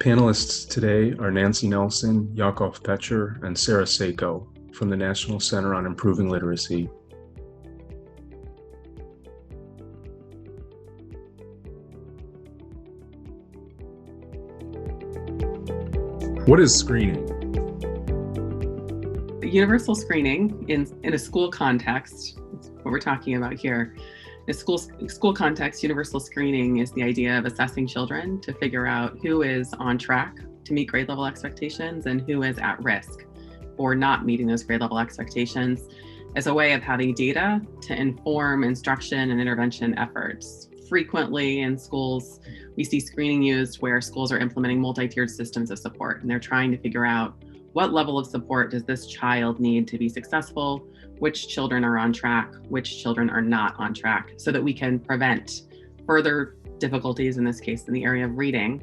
Panelists today are Nancy Nelson, Yakov Pecher, and Sarah Seiko from the National Center on Improving Literacy. What is screening? Universal screening in a school context, that's what we're talking about here. In a school context, universal screening is the idea of assessing children to figure out who is on track to meet grade level expectations and who is at risk for not meeting those grade level expectations, as a way of having data to inform instruction and intervention efforts. Frequently in schools, we see screening used where schools are implementing multi-tiered systems of support, and they're trying to figure out what level of support does this child need to be successful, which children are on track, which children are not on track, so that we can prevent further difficulties, in this case in the area of reading,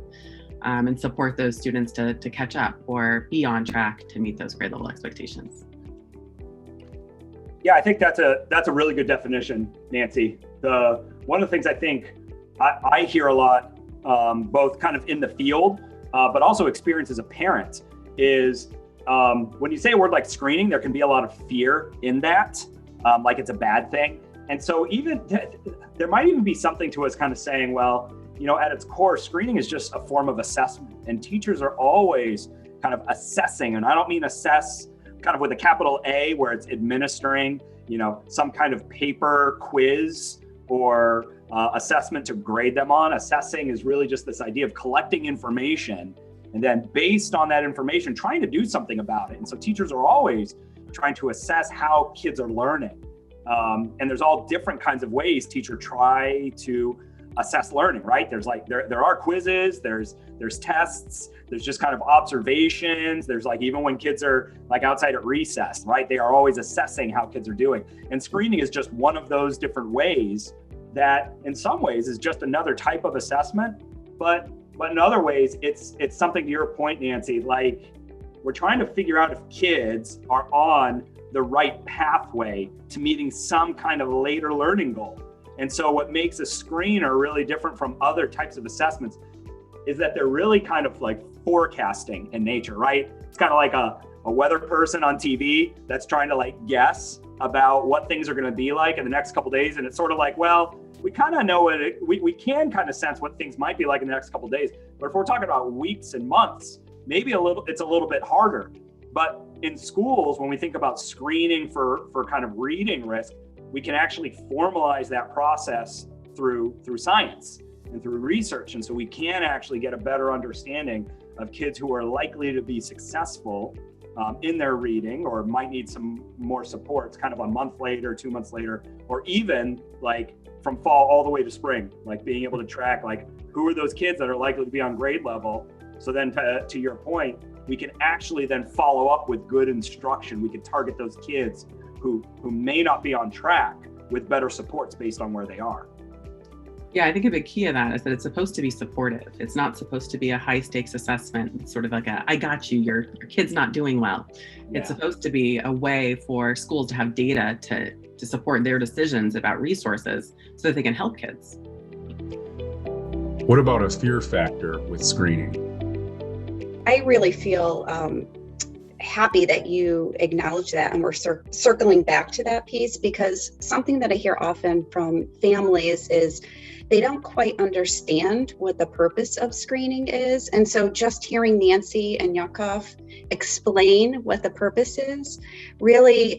and support those students to catch up or be on track to meet those grade level expectations. Yeah, I think that's a really good definition, Nancy. One of the things I think I hear a lot, both kind of in the field, but also experience as a parent, is when you say a word like screening, there can be a lot of fear in that, like it's a bad thing. And so there might even be something to us kind of saying, well, at its core, screening is just a form of assessment, and teachers are always kind of assessing. And I don't mean assess kind of with a capital A, where it's administering, some kind of paper quiz or assessment to grade them on. Assessing is really just this idea of collecting information and then based on that information, trying to do something about it. And so teachers are always trying to assess how kids are learning. And there's all different kinds of ways teachers try to assess learning, right? There are quizzes, there's tests, there's just kind of observations. There's even when kids are outside at recess, right? They are always assessing how kids are doing. And screening is just one of those different ways that in some ways is just another type of assessment, but in other ways, it's something, to your point, Nancy, we're trying to figure out if kids are on the right pathway to meeting some kind of later learning goal. And so what makes a screener really different from other types of assessments is that they're really kind of forecasting in nature, right? It's kind of like a weather person on TV that's trying to guess about what things are going to be like in the next couple of days. And it's sort of well, we kind of know we can kind of sense what things might be like in the next couple of days. But if we're talking about weeks and months, maybe it's a little bit harder. But in schools, when we think about screening for kind of reading risk, we can actually formalize that process through science and through research. And so we can actually get a better understanding of kids who are likely to be successful in their reading, or might need some more supports kind of a month later, 2 months later, or even from fall all the way to spring, being able to track who are those kids that are likely to be on grade level. So then to your point, we can actually then follow up with good instruction. We can target those kids who may not be on track with better supports based on where they are. Yeah, I think a big key of that is that it's supposed to be supportive. It's not supposed to be a high stakes assessment. It's sort of I got you, your kid's not doing well. Yeah. It's supposed to be a way for schools to have data to support their decisions about resources so that they can help kids. What about a fear factor with screening? I really feel happy that you acknowledge that, and we're circling back to that piece, because something that I hear often from families is they don't quite understand what the purpose of screening is. And so just hearing Nancy and Yakov explain what the purpose is really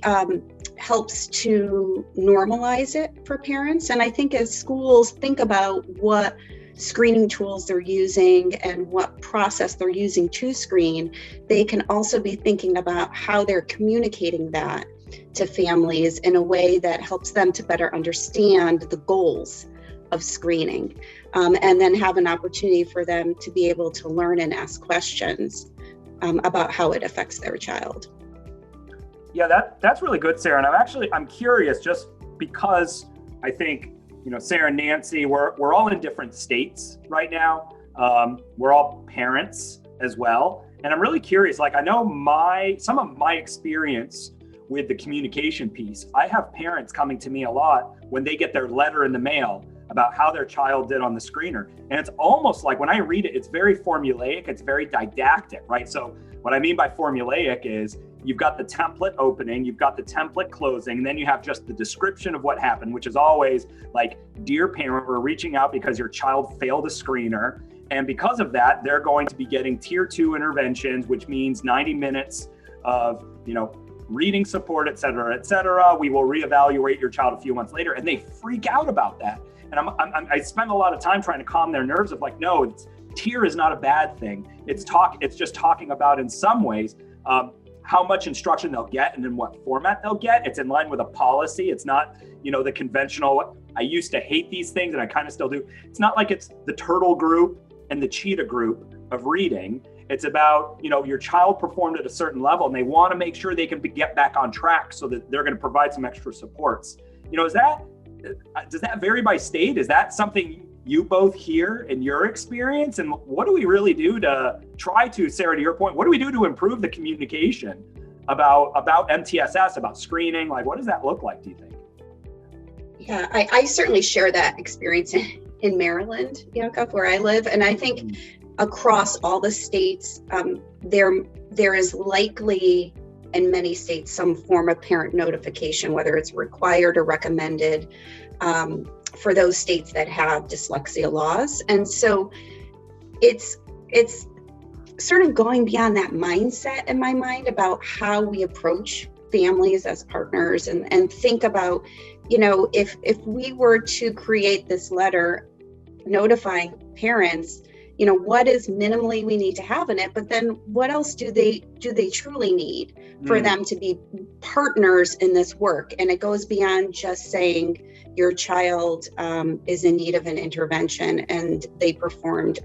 helps to normalize it for parents. And I think as schools think about what screening tools they're using and what process they're using to screen, they can also be thinking about how they're communicating that to families in a way that helps them to better understand the goals of screening, and then have an opportunity for them to be able to learn and ask questions about how it affects their child. Yeah, that's really good, Sarah. And I'm curious, just because I think, Sarah and Nancy, we're all in different states right now. We're all parents as well. And I'm really curious, I know some of my experience with the communication piece. I have parents coming to me a lot when they get their letter in the mail about how their child did on the screener. And it's almost like when I read it, it's very formulaic, it's very didactic, right? So what I mean by formulaic is you've got the template opening, you've got the template closing, and then you have just the description of what happened, which is always like, dear parent, we're reaching out because your child failed a screener. And because of that, they're going to be getting tier 2 interventions, which means 90 minutes of, reading support, et cetera, et cetera. We will reevaluate your child a few months later. And they freak out about that. And I spend a lot of time trying to calm their nerves of like, no, tier is not a bad thing. It's just talking about, in some ways, how much instruction they'll get and in what format they'll get. It's in line with a policy. It's not, the conventional, I used to hate these things and I kind of still do. It's not like it's the turtle group and the cheetah group of reading. It's about, your child performed at a certain level and they want to make sure they can get back on track so that they're going to provide some extra supports. Does that vary by state? Is that something you both hear in your experience? And what do we really do to try to, Sarah, to your point, what do we do to improve the communication about MTSS, about screening? Like, what does that look like, do you think? Yeah, I certainly share that experience in Maryland, Yakov, where I live. And I think across all the states, there is likely in many states some form of parent notification, whether it's required or recommended, for those states that have dyslexia laws. And so it's sort of going beyond that mindset in my mind about how we approach families as partners and think about, if we were to create this letter notifying parents, what is minimally we need to have in it, but then what else do they truly need for them to be partners in this work? And it goes beyond just saying your child is in need of an intervention and they performed,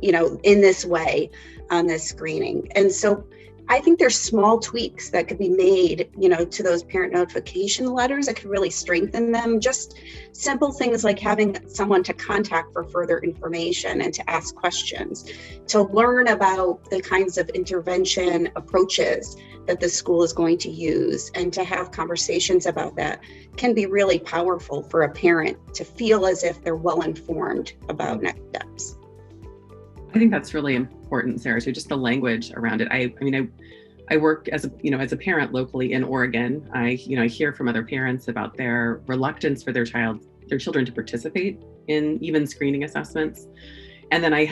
in this way on this screening. And so I think there's small tweaks that could be made, to those parent notification letters that could really strengthen them. Just simple things like having someone to contact for further information and to ask questions, to learn about the kinds of intervention approaches that the school is going to use, and to have conversations about that can be really powerful for a parent to feel as if they're well informed about next steps. I think that's really important, Sarah, too, just the language around it. I work as a parent locally in Oregon. I hear from other parents about their reluctance for their children to participate in even screening assessments. And then I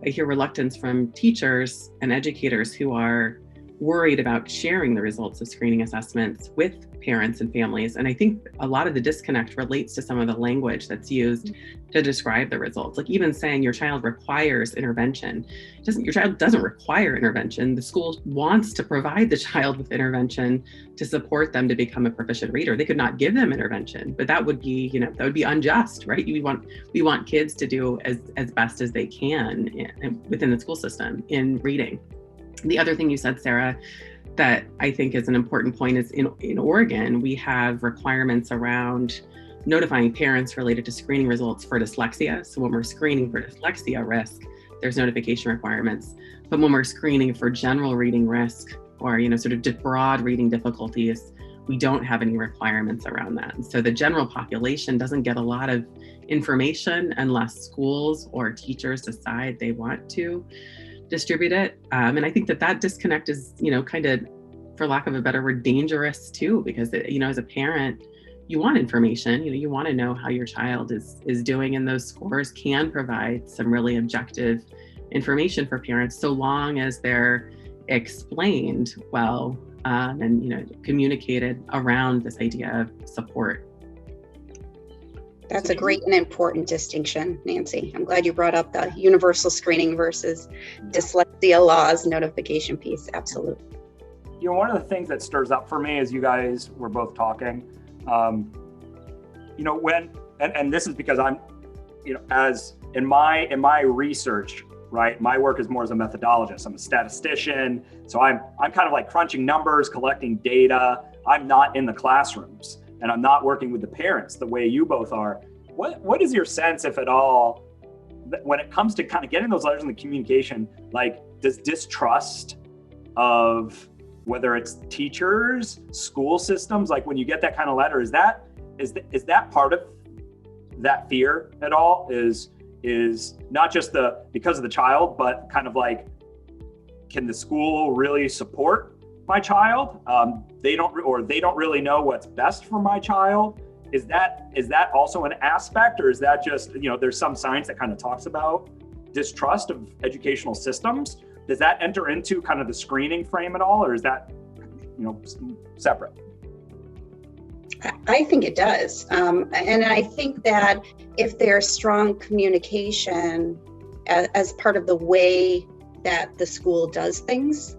hear reluctance from teachers and educators who are worried about sharing the results of screening assessments with parents and families. And I think a lot of the disconnect relates to some of the language that's used to describe the results. Like even saying your child requires intervention. Your child doesn't require intervention. The school wants to provide the child with intervention to support them to become a proficient reader. They could not give them intervention, but that would be unjust, right? We want kids to do as best as they can within the school system in reading. The other thing you said, Sarah, that I think is an important point is in Oregon, we have requirements around notifying parents related to screening results for dyslexia. So when we're screening for dyslexia risk, there's notification requirements. But when we're screening for general reading risk or, sort of broad reading difficulties, we don't have any requirements around that. And so the general population doesn't get a lot of information unless schools or teachers decide they want to distribute it. And I think that disconnect is, kind of, for lack of a better word, dangerous too, because, as a parent, you want information, you want to know how your child is doing, and those scores can provide some really objective information for parents, so long as they're explained well, and, communicated around this idea of support. That's a great and important distinction, Nancy. I'm glad you brought up the universal screening versus dyslexia laws notification piece. Absolutely. One of the things that stirs up for me as you guys were both talking, and this is because I'm, as in my research, right? My work is more as a methodologist. I'm a statistician. So I'm kind of like crunching numbers, collecting data. I'm not in the classrooms. And I'm not working with the parents the way you both are. What is your sense, if at all, when it comes to kind of getting those letters in the communication, like does distrust of whether it's teachers, school systems, like when you get that kind of letter, is that part of that fear at all? Is not just because of the child, but kind of like, can the school really support my child? They don't really know what's best for my child. Is that also an aspect, or is that just, there's some science that kind of talks about distrust of educational systems? Does that enter into kind of the screening frame at all, or is that, separate? I think it does. And I think that if there's strong communication as part of the way that the school does things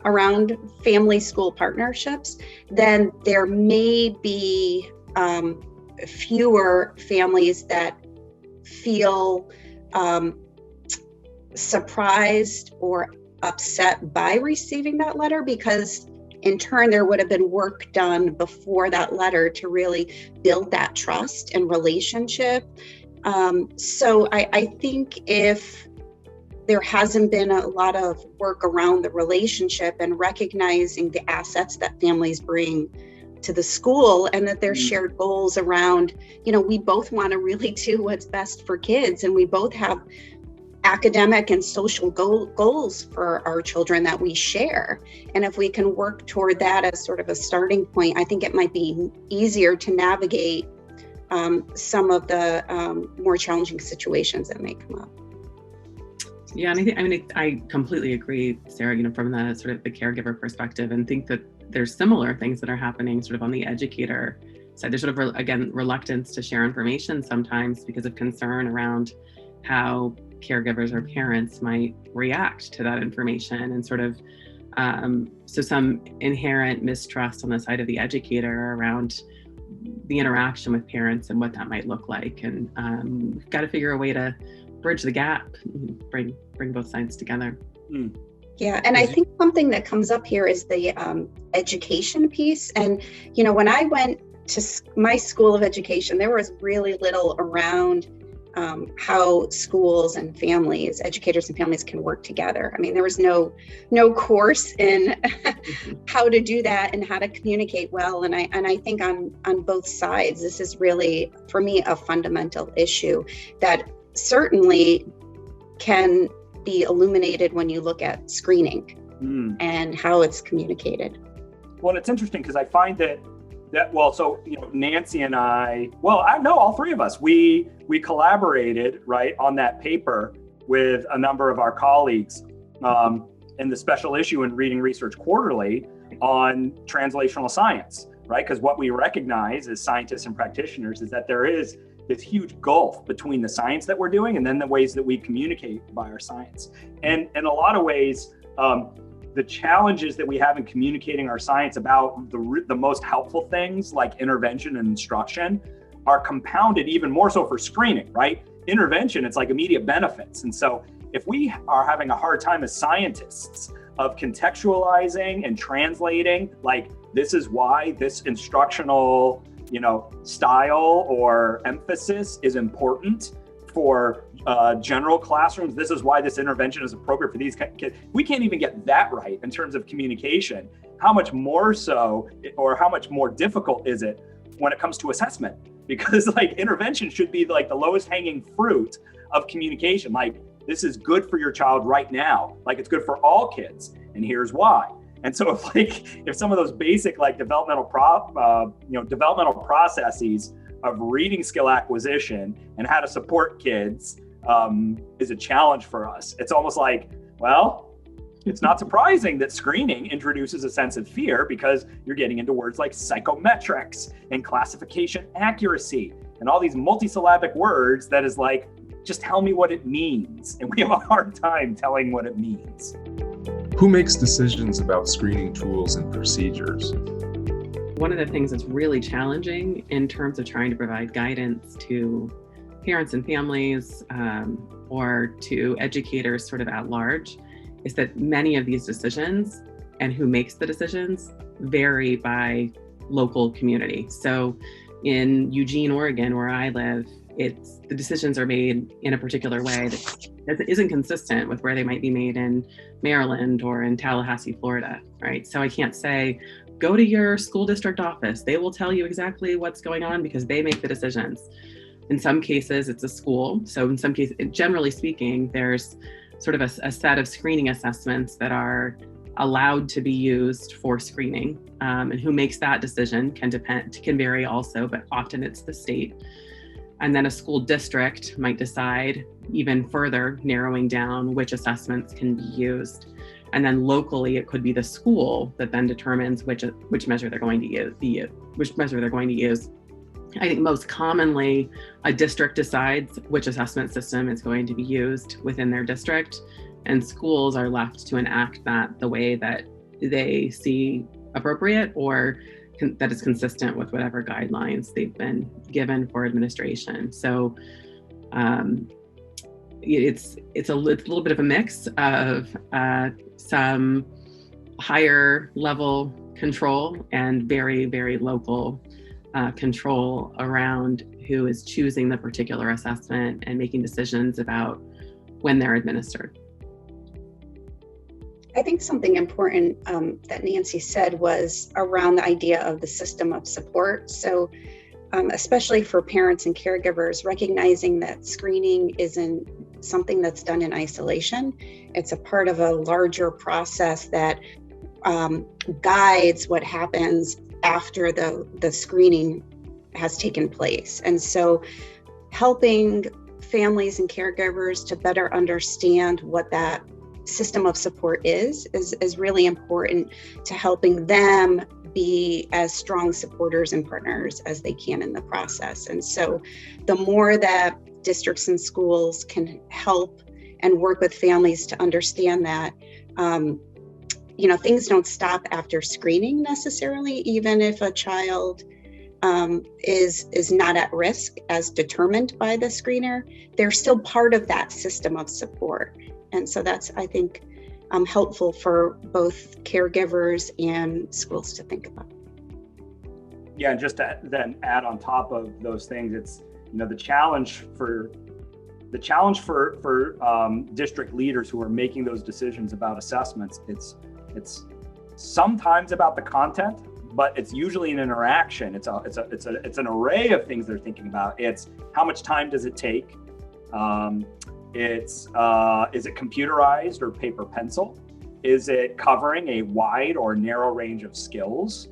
around family-school partnerships, then there may be fewer families that feel surprised or upset by receiving that letter, because in turn there would have been work done before that letter to really build that trust and relationship. So I think if there hasn't been a lot of work around the relationship and recognizing the assets that families bring to the school, and that there's shared goals around, we both want to really do what's best for kids, and we both have academic and social goals for our children that we share. And if we can work toward that as sort of a starting point, I think it might be easier to navigate some of the more challenging situations that may come up. Yeah, and I completely agree, Sarah, from the sort of the caregiver perspective, and think that there's similar things that are happening sort of on the educator side. There's sort of, again, reluctance to share information sometimes because of concern around how caregivers or parents might react to that information, and sort of so some inherent mistrust on the side of the educator around the interaction with parents and what that might look like. And we've got to figure a way to bridge the gap, bring both sides together. Yeah, and I think something that comes up here is the education piece. And when I went to my school of education, there was really little around how schools and families, educators and families, can work together. I mean, there was no course in how to do that and how to communicate well. And I think on both sides, this is really, for me, a fundamental issue that certainly can be illuminated when you look at screening and how it's communicated. Well, it's interesting because I find that Nancy and all three of us, we collaborated, right, on that paper with a number of our colleagues in the special issue in Reading Research Quarterly on translational science, right? Because what we recognize as scientists and practitioners is that there is this huge gulf between the science that we're doing and then the ways that we communicate by our science. And in a lot of ways, the challenges that we have in communicating our science about the most helpful things like intervention and instruction are compounded even more so for screening, right? Intervention, it's like immediate benefits. And so if we are having a hard time as scientists of contextualizing and translating, like, this is why this instructional style or emphasis is important for general classrooms. This is why this intervention is appropriate for these kids. We can't even get that right in terms of communication. How much more so, or how much more difficult is it when it comes to assessment? Because intervention should be like the lowest hanging fruit of communication. Like, this is good for your child right now. Like, it's good for all kids, and here's why. And so if some of those basic developmental processes of reading skill acquisition and how to support kids is a challenge for us, it's almost like, well, it's not surprising that screening introduces a sense of fear, because you're getting into words like psychometrics and classification accuracy and all these multisyllabic words that is like, just tell me what it means. And we have a hard time telling what it means. Who makes decisions about screening tools and procedures? One of the things that's really challenging in terms of trying to provide guidance to parents and families or to educators sort of at large is that many of these decisions and who makes the decisions vary by local community. So in Eugene, Oregon, where I live, the decisions are made in a particular way that isn't consistent with where they might be made in Maryland or in Tallahassee, Florida, right? So I can't say, go to your school district office. They will tell you exactly what's going on because they make the decisions. In some cases, it's a school. So in some cases, generally speaking, there's sort of a set of screening assessments that are allowed to be used for screening. And who makes that decision can vary also, but often it's the state. And then a school district might decide even further, narrowing down which assessments can be used. And then locally, it could be the school that then determines which measure they're going to use. I think most commonly, a district decides which assessment system is going to be used within their district, and schools are left to enact that the way that they see appropriate or that is consistent with whatever guidelines they've been given for administration. So it's a little bit of a mix of some higher level control and very, very local control around who is choosing the particular assessment and making decisions about when they're administered. I think something important that Nancy said was around the idea of the system of support. So especially for parents and caregivers, recognizing that screening isn't something that's done in isolation. It's a part of a larger process that guides what happens after the screening has taken place. And so helping families and caregivers to better understand what that system of support is really important to helping them be as strong supporters and partners as they can in the process. And so the more that districts and schools can help and work with families to understand that, things don't stop after screening necessarily, even if a child is not at risk as determined by the screener, they're still part of that system of support. And so that's, I think, helpful for both caregivers and schools to think about. Yeah, and just to then add on top of those things, it's the challenge for district leaders who are making those decisions about assessments. It's sometimes about the content, but it's usually an interaction. It's an array of things they're thinking about. It's how much time does it take? Is it computerized or paper pencil? Is it covering a wide or narrow range of skills?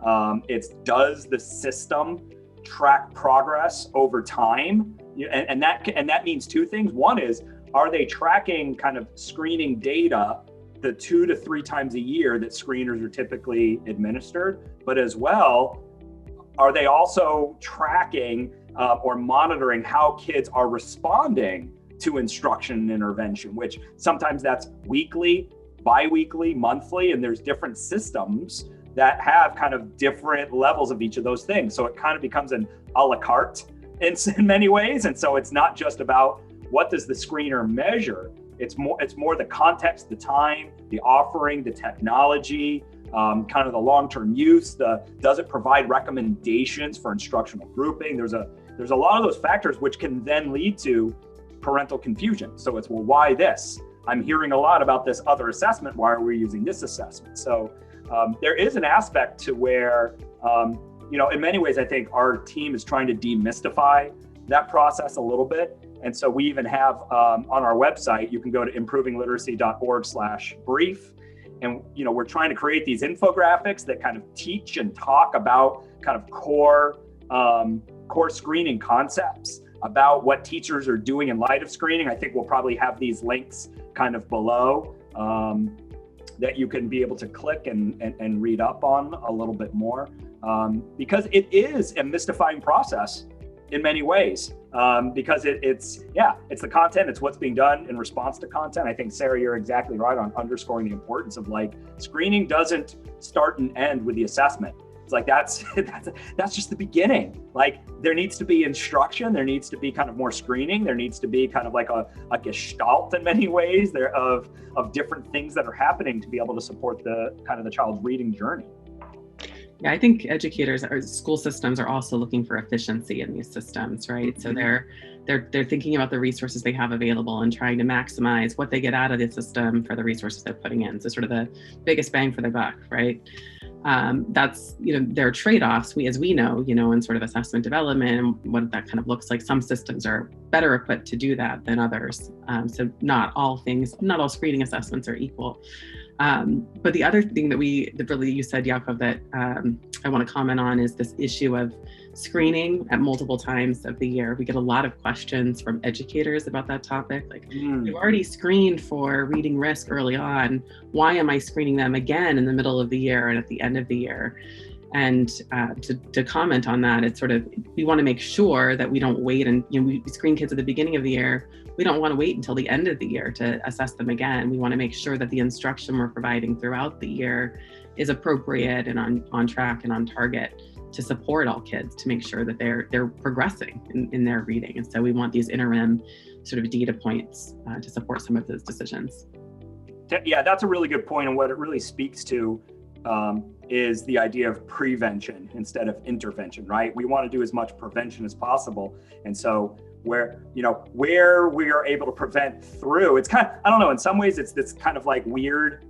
Does the system track progress over time? And that means two things. One is, are they tracking kind of screening data the 2 to 3 times a year that screeners are typically administered? But as well, are they also tracking or monitoring how kids are responding to instruction and intervention, which sometimes that's weekly, bi-weekly, monthly, and there's different systems that have kind of different levels of each of those things. So it kind of becomes an a la carte in many ways. And so it's not just about what does the screener measure, it's more the context, the time, the offering, the technology, kind of the long-term use, does it provide recommendations for instructional grouping? There's a lot of those factors which can then lead to parental confusion. So it's, well, why this? I'm hearing a lot about this other assessment. Why are we using this assessment? So there is an aspect to where, in many ways, I think our team is trying to demystify that process a little bit. And so we even have on our website, you can go to improvingliteracy.org/brief. And, we're trying to create these infographics that kind of teach and talk about kind of core screening concepts, about what teachers are doing in light of screening. I think we'll probably have these links kind of below that you can be able to click and read up on a little bit more, because it is a mystifying process in many ways, because it's the content, it's what's being done in response to content. I think, Sarah, you're exactly right on underscoring the importance of screening doesn't start and end with the assessment. It's that's just the beginning. There needs to be instruction. There needs to be kind of more screening. There needs to be kind of like a gestalt in many ways of different things that are happening to be able to support the kind of the child's reading journey. Yeah, I think educators or school systems are also looking for efficiency in these systems, right? So they're thinking about the resources they have available and trying to maximize what they get out of the system for the resources they're putting in. So sort of the biggest bang for the buck, right? That's, there are trade-offs, as we know, in sort of assessment development and what that kind of looks like. Some systems are better equipped to do that than others. So not all screening assessments are equal. But the other thing that you said, Yakov, that I want to comment on is this issue of screening at multiple times of the year. We get a lot of questions from educators about that topic. Like, we've already screened for reading risk early on. Why am I screening them again in the middle of the year and at the end of the year? And to comment on that, it's sort of, we want to make sure that we don't wait and, we screen kids at the beginning of the year. We don't want to wait until the end of the year to assess them again. We want to make sure that the instruction we're providing throughout the year is appropriate and on track and on target to support all kids, to make sure that they're progressing in their reading. And so we want these interim sort of data points to support some of those decisions. Yeah, that's a really good point. And what it really speaks to is the idea of prevention instead of intervention, right? We want to do as much prevention as possible. And so where we are able to prevent through, it's kind of, I don't know, in some ways it's this kind of like weird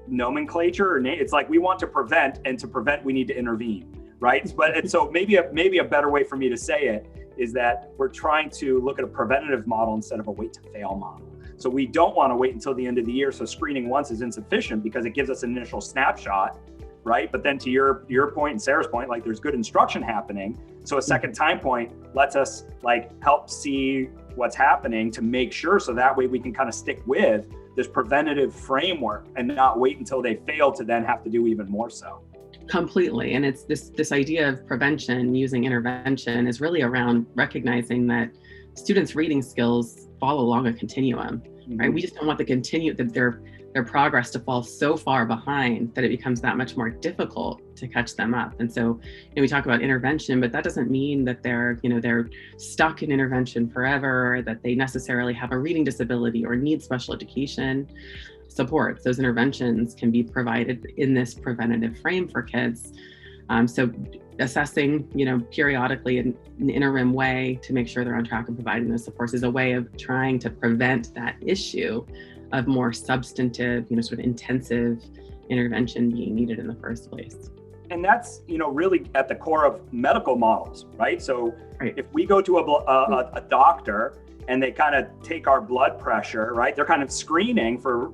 nomenclature. It's like we want to prevent, and to prevent we need to intervene, right? And so maybe a better way for me to say it is that we're trying to look at a preventative model instead of a wait to fail model. So we don't want to wait until the end of the year. So screening once is insufficient because it gives us an initial snapshot, right? But then to your point and Sarah's point, like there's good instruction happening. So a second time point lets us like help see what's happening to make sure, so that way we can kind of stick with this preventative framework and not wait until they fail to then have to do even more so. Completely. And it's this idea of prevention using intervention is really around recognizing that students' reading skills fall along a continuum, right? We just don't want their progress to fall so far behind that it becomes that much more difficult to catch them up. And so, we talk about intervention, but that doesn't mean that they're stuck in intervention forever, that they necessarily have a reading disability or need special education supports. Those interventions can be provided in this preventative frame for kids. So assessing, periodically in an interim way to make sure they're on track and providing those supports is a way of trying to prevent that issue of more substantive, sort of intensive intervention being needed in the first place. And that's, really at the core of medical models, right? So if we go to a doctor and they kind of take our blood pressure, right? They're kind of screening for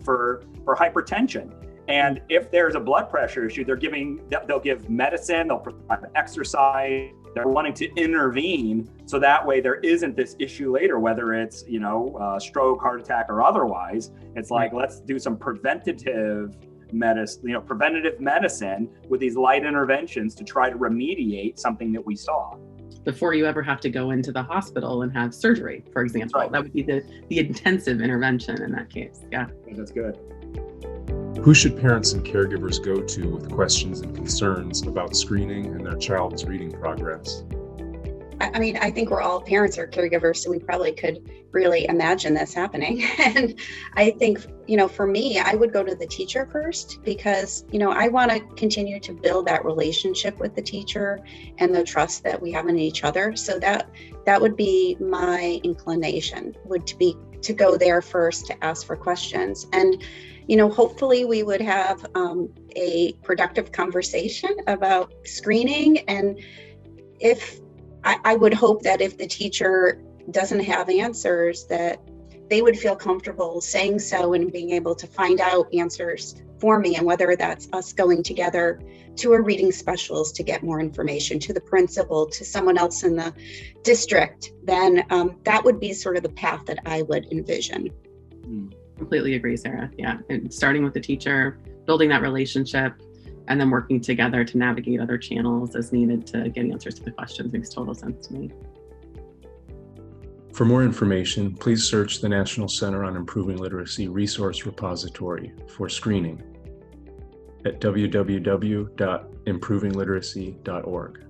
hypertension. And if there's a blood pressure issue, they'll give medicine, they'll prescribe exercise, they're wanting to intervene so that way there isn't this issue later, whether it's, stroke, heart attack, or otherwise. It's like, let's do some preventative medicine with these light interventions to try to remediate something that we saw. Before you ever have to go into the hospital and have surgery, for example. Right. That would be the intensive intervention in that case. Yeah. That's good. Who should parents and caregivers go to with questions and concerns about screening and their child's reading progress? I mean, I think we're all parents or caregivers, so we probably could really imagine this happening. And I think, for me, I would go to the teacher first because, I want to continue to build that relationship with the teacher and the trust that we have in each other. So that would be my inclination, would be to go there first to ask for questions. And hopefully we would have a productive conversation about screening. And if I would hope that if the teacher doesn't have answers, that they would feel comfortable saying so and being able to find out answers for me, and whether that's us going together to a reading specialist to get more information, to the principal, to someone else in the district, then that would be sort of the path that I would envision. Completely agree, Sarah. Yeah, and starting with the teacher, building that relationship, and then working together to navigate other channels as needed to get answers to the questions makes total sense to me. For more information, please search the National Center on Improving Literacy resource repository for screening at www.improvingliteracy.org.